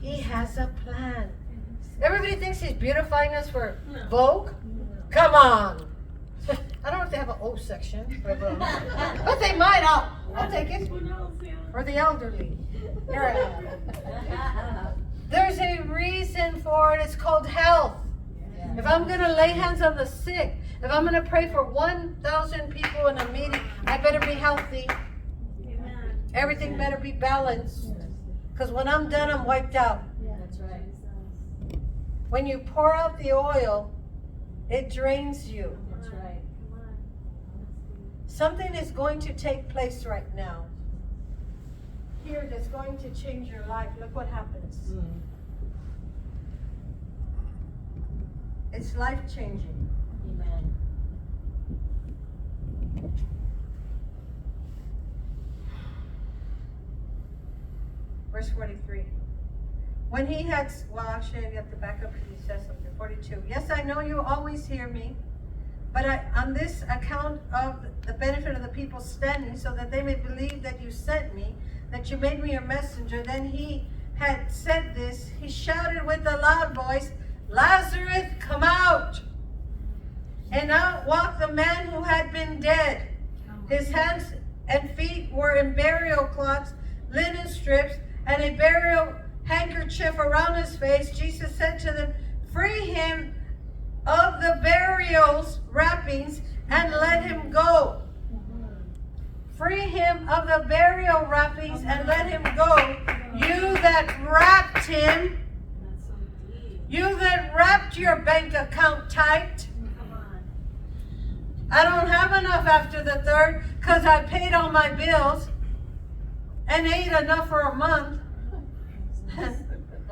He has a plan. Everybody thinks he's beautifying us for Vogue. Come on. I don't know if they have an O section, but they might. I'll take it. For the elderly. There's a reason for it. It's called health. If I'm going to lay hands on the sick, if I'm going to pray for 1,000 people in a meeting, I better be healthy. Everything better be balanced. Because when I'm done, I'm wiped out. That's right. When you pour out the oil, it drains you. That's right. Something is going to take place right now. Here, that's going to change your life. Look what happens. It's life-changing. Amen. Verse 43. When he had, well, actually, I have to back up because he says something. 42. Yes, I know you always hear me, but on this account of the benefit of the people standing, so that they may believe that you sent me, that you made me your messenger. Then he had said this, he shouted with a loud voice, Lazarus, come out! And out walked the man who had been dead. His hands and feet were in burial cloths, linen strips, and a burial handkerchief around his face. Jesus said to them, free him of the burial's wrappings and let him go. Free him of the burial wrappings and let him go. You that wrapped him, you that wrapped your bank account tight. I don't have enough after the third because I paid all my bills and ate enough for a month.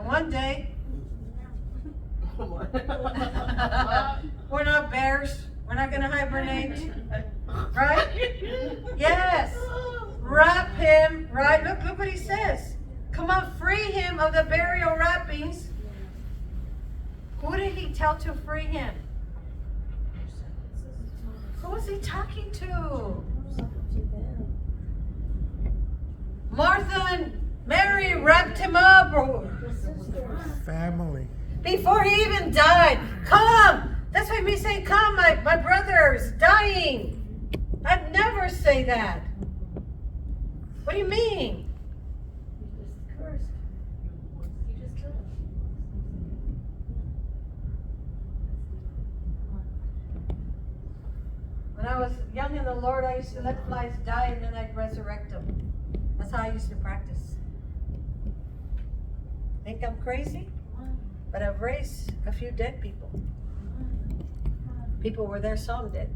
One day. We're not bears. We're not going to hibernate. Right? Yes. Wrap him. Right? Look what he says. Come on, free him of the burial wrappings. Who did he tell to free him? Who was he talking to? Martha and Mary wrapped him up. Family. Before he even died. Come! That's why we say, come, my brother's dying. I'd never say that. What do you mean? You just cursed. You just killed him. When I was young in the Lord, I used to let flies die and then I'd resurrect them. That's how I used to practice. Think I'm crazy? But I've raised a few dead people. People were there, saw them dead.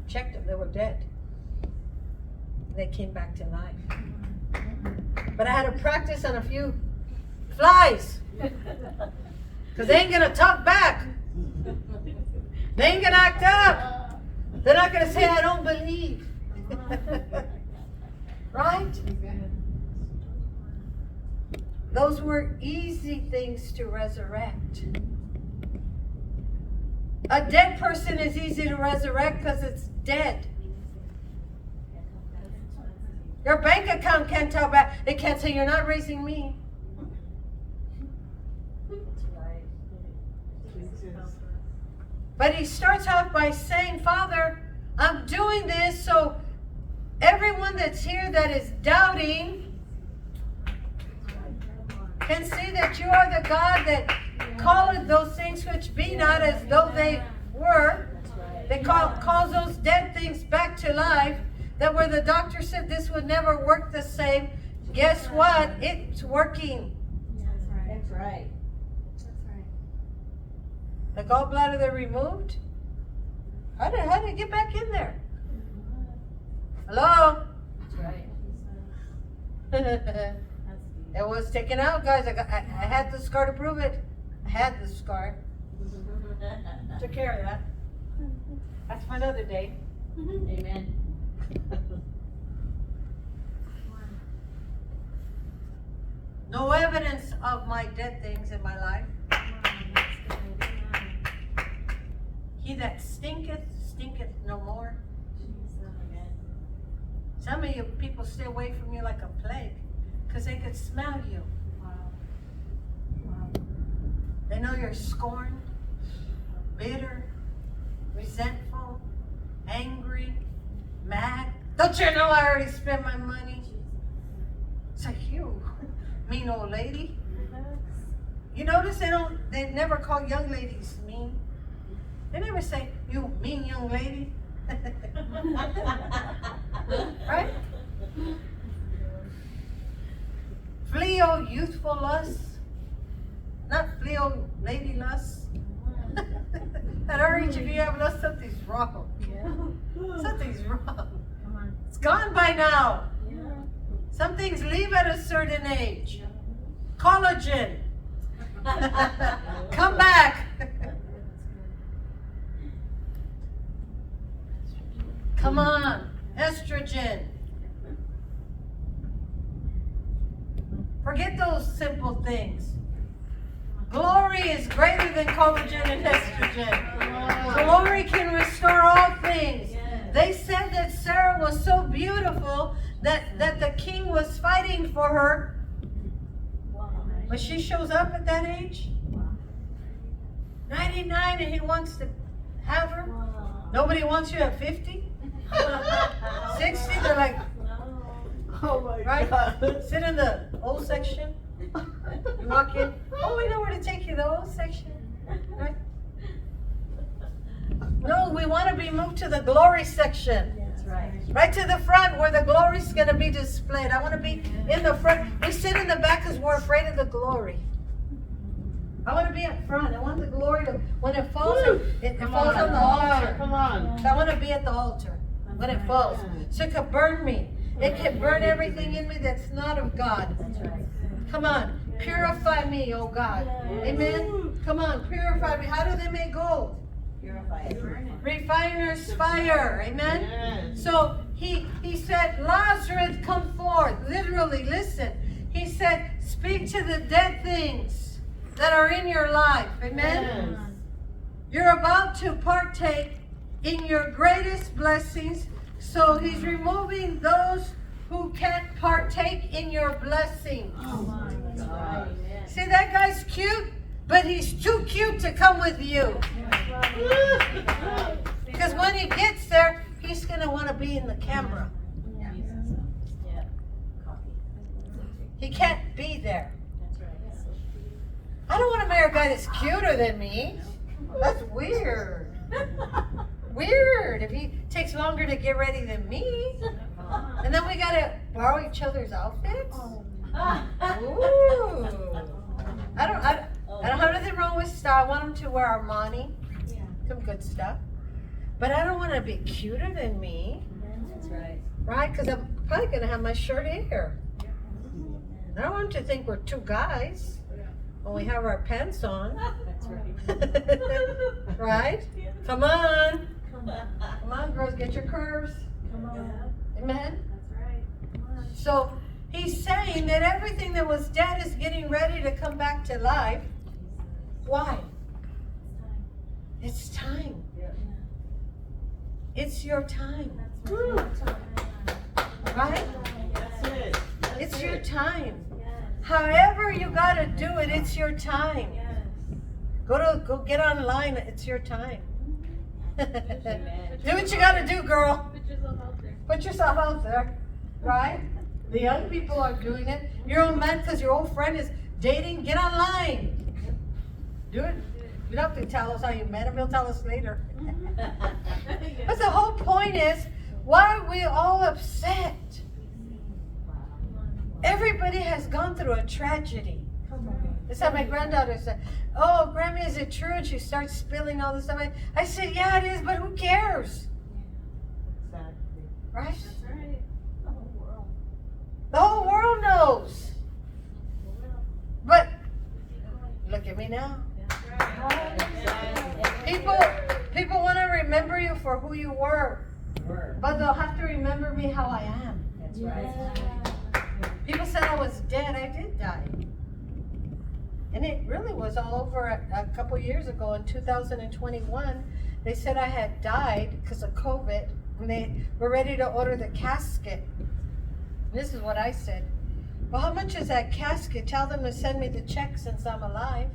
Checked them, they were dead. They came back to life. But I had to practice on a few flies. Because they ain't going to talk back. They ain't going to act up. They're not going to say, I don't believe. Right? Those were easy things to resurrect. A dead person is easy to resurrect because it's dead. Your bank account can't tell back. It can't say, you're not raising me. But he starts off by saying, Father, I'm doing this so everyone that's here that is doubting can see that you are the God that calleth those things which be not as though they were. They calls those dead things back to life. That where the doctor said this would never work the same, guess what? It's working. That's right. The gallbladder they removed? How did it get back in there? Hello? That's right. It was taken out, guys. I had the scar to prove it. I had the scar. Took care of that. That's for another day. Amen. No evidence of my dead things in my life. He that stinketh, stinketh no more. Some of you people stay away from you like a plague because they could smell you. I know you're scorned, bitter, resentful, angry, mad. Don't you know I already spent my money? It's like, you mean old lady. You notice they never call young ladies mean. They never say, you mean young lady. Right? Flee, O youthful lusts. Not flee, O lady lusts. At our age, if you have lust, something's wrong. Something's wrong. It's gone by now. Some things leave at a certain age. Collagen. Come back. Come on. Estrogen. Forget those simple things. Glory is greater than collagen and estrogen. Glory can restore all things. They said that Sarah was so beautiful that the king was fighting for her. But she shows up at that age. 99 and he wants to have her. Nobody wants you at 50. 60, they're like, Oh my right? God. Sit in the old section. You walk in. Oh, we know where to take you, the old section. Right? No, we want to be moved to the glory section. That's right. Right to the front where the glory's going to be displayed. I want to be in the front. We sit in the back because we're afraid of the glory. I want to be up front. I want the glory to, when it falls, it falls on the altar. Come on. I want to be at the altar when it falls. So it can burn me. It can burn everything in me that's not of God. That's right. Come on. Purify me, oh God. Amen. Come on. Purify me. How do they make gold? Purify it. Refiner's fire. Amen. Yes. So he said, Lazarus, come forth. Literally, listen. He said, speak to the dead things that are in your life. Amen. Yes. You're about to partake in your greatest blessings. So he's removing those who can't partake in your blessings. Oh my God. See, that guy's cute, but he's too cute to come with you. Because when he gets there, he's going to want to be in the camera. He can't be there. I don't want to marry a guy that's cuter than me. That's weird. Weird if he takes longer to get ready than me. And then we got to borrow each other's outfits. Ooh. I don't have nothing wrong with style. I want him to wear Armani. Some good stuff. But I don't want to be cuter than me. That's right. Right? Because I'm probably going to have my short hair. I don't want him to think we're two guys when we have our pants on. That's right. Right? Come on. Come on, girls, get your curves. Come on. Amen? That's right. Come on. So he's saying that everything that was dead is getting ready to come back to life. Why? It's time. It's your time. Right? That's it. That's It's it. your time. However you gotta do it, it's your time. Go get online, it's your time. Do what you gotta do, girl. Put yourself out there. Right? The young people are doing it. You're old man because your old friend is dating, get online. Do it. You don't have to tell us how you met him, he'll tell us later. But the whole point is, why are we all upset? Everybody has gone through a tragedy. That's how my granddaughter said, oh, Grammy, is it true? And she starts spilling all this stuff. I said, yeah, it is, but who cares? Exactly. Right? That's right. The whole world. The whole world knows. But look at me now. People want to remember you for who you were, but they'll have to remember me how I am. That's right. People said I was dead. I did die. And it really was all over a couple years ago in 2021. They said I had died because of COVID, and they were ready to order the casket. This is what I said. Well, how much is that casket? Tell them to send me the check since I'm alive.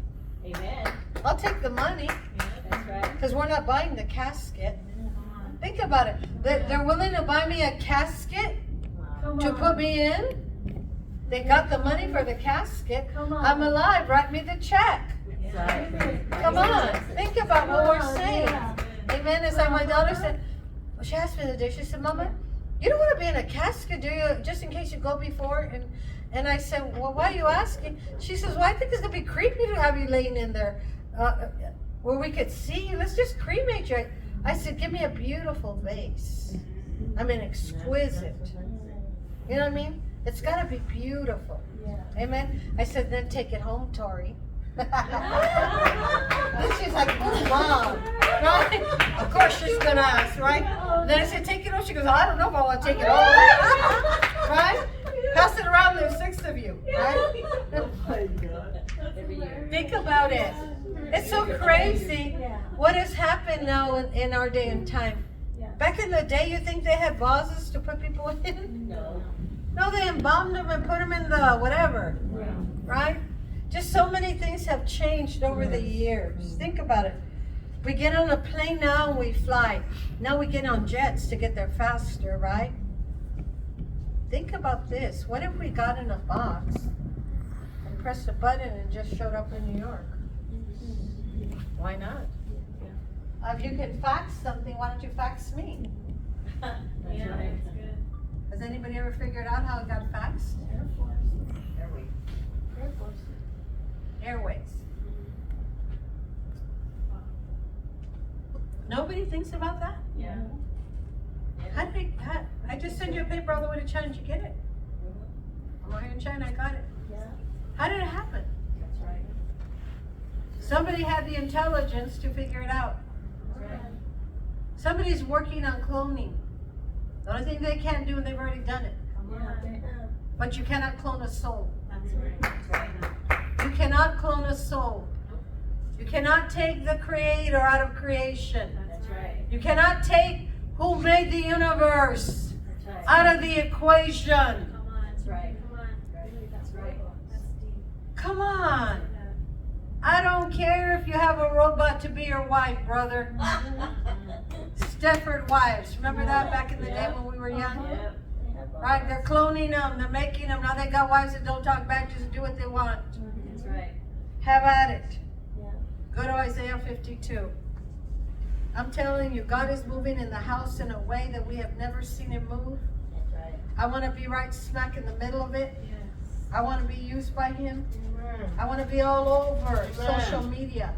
Amen. I'll take the money, That's right. because we're not buying the casket. Think about it. They're willing to buy me a casket Wow. to put me in. They got the money for the casket. Come on. I'm alive. Write me the check. Exactly. Come on. Think about what we're saying. Yeah. Amen. It's like my daughter said, well, she asked me the other day, she said, Mama, you don't want to be in a casket, do you? Just in case you go before. And I said, well, why are you asking? She says, well, I think it's going to be creepy to have you laying in there where we could see you. Let's just cremate you. I said, give me a beautiful vase. I mean, exquisite. You know what I mean? It's got to be beautiful. Yeah. Amen. I said, then take it home, Tori. Then she's like, oh, Mom. Right? Of course she's going to ask, right? Then I said, take it home. She goes, I don't know if I want to take it home. Right? Pass it around, there's 6 of you. Right? Oh my God. Every year. Think about it. It's so crazy what has happened now in our day and time. Back in the day, you think they had vases to put people in? No. No, they embalmed them and put them in the whatever. Right? Just so many things have changed over the years. Think about it. We get on a plane now and we fly. Now we get on jets to get there faster, right? Think about this. What if we got in a box and pressed a button and just showed up in New York? Why not? If you can fax something, why don't you fax me? That's right. Has anybody ever figured out how it got faxed? Airways. Nobody thinks about that? Yeah. How did I just sent you a paper all the way to China. Did you get it? I'm over here in China, I got it. How did it happen? That's right. Somebody had the intelligence to figure it out. Somebody's working on cloning. The only thing they can't do, and they've already done it. But you cannot clone a soul. That's right. You cannot clone a soul. You cannot take the creator out of creation. That's right. You cannot take who made the universe That's right. out of the equation. Come on. That's right. Come on. That's right. That's deep. Come on. I don't care if you have a robot to be your wife, brother. Stepford wives. Remember that back in the day when we were young? Yep. Right? They're cloning them. They're making them. Now they got wives that don't talk back, just do what they want. That's right. Have at it. Go to Isaiah 52. I'm telling you, God is moving in the house in a way that we have never seen him move. That's right. I want to be right smack in the middle of it. Yes. I want to be used by him. Amen. I want to be all over Amen. social media.